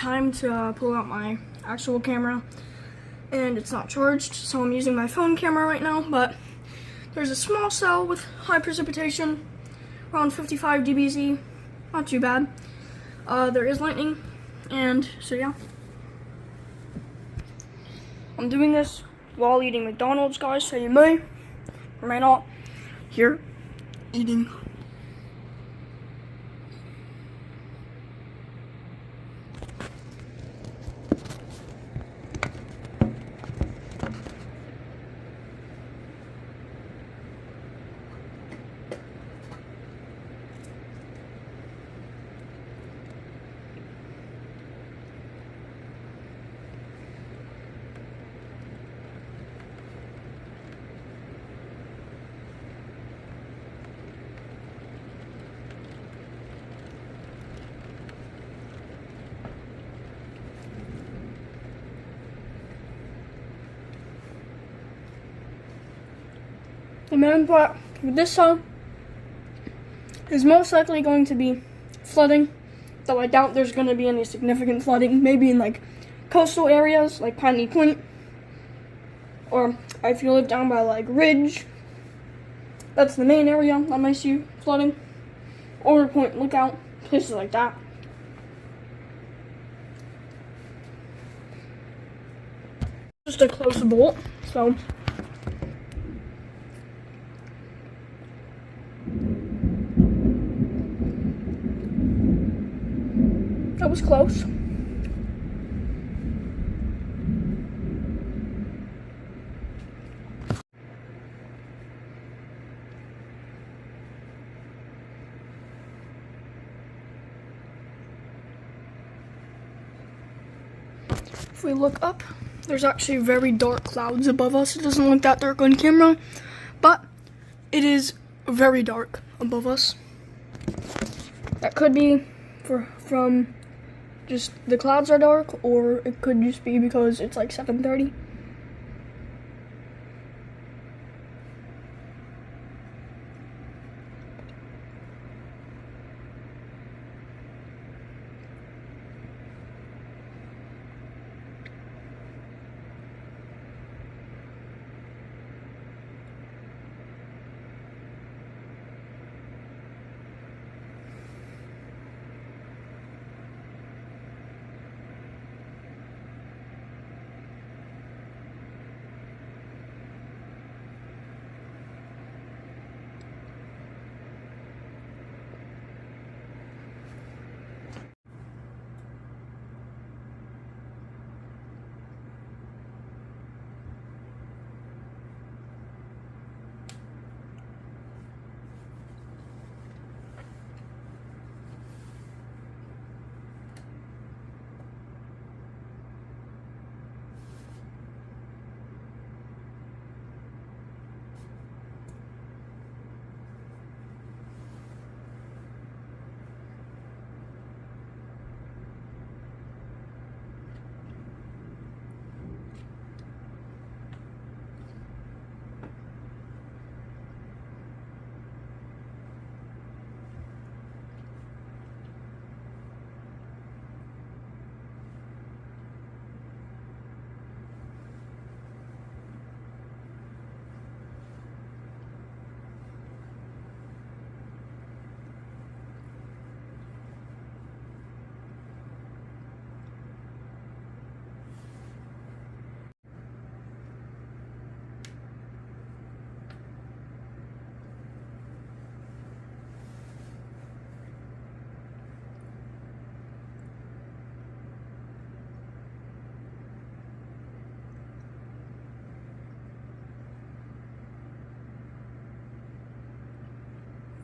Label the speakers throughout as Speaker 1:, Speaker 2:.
Speaker 1: time to pull out my actual camera, and it's not charged, so I'm using my phone camera right now. But there's a small cell with high precipitation, around 55 dBz, not too bad. There is lightning, and so yeah. I'm doing this while eating McDonald's, guys, so you may or may not hear eating. The main part with this song is most likely going to be flooding, though I doubt there's going to be any significant flooding. Maybe in like coastal areas like Piney Point, or if you live down by like Ridge, that's the main area I might see flooding, or Point Lookout, places like that. Just a close bolt, so that was close. If we look up, there's actually very dark clouds above us. It doesn't look that dark on camera, but it is very dark above us. That could be from just the clouds are dark, or it could just be because it's like 7:30.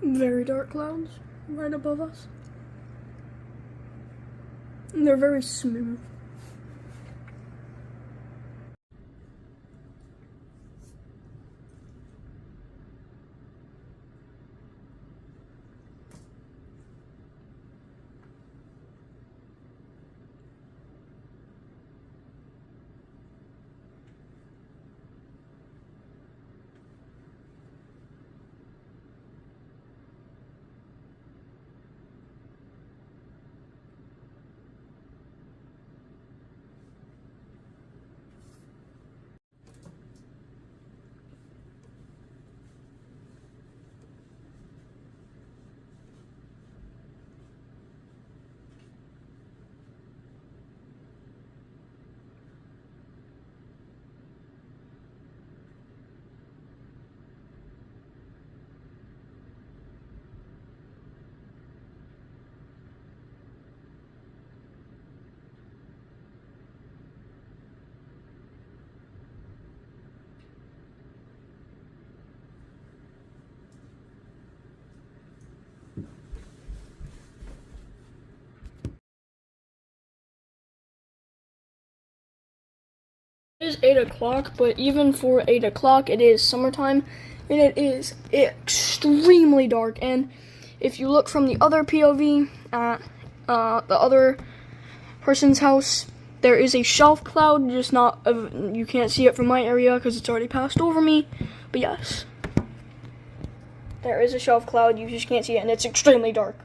Speaker 1: Very dark clouds right above us. And they're very smooth. It is 8 o'clock, but even for 8 o'clock, it is summertime, and it is extremely dark. And if you look from the other POV at the other person's house, there is a shelf cloud, just not, you can't see it from my area because it's already passed over me, but yes. There is a shelf cloud, you just can't see it, and it's extremely dark.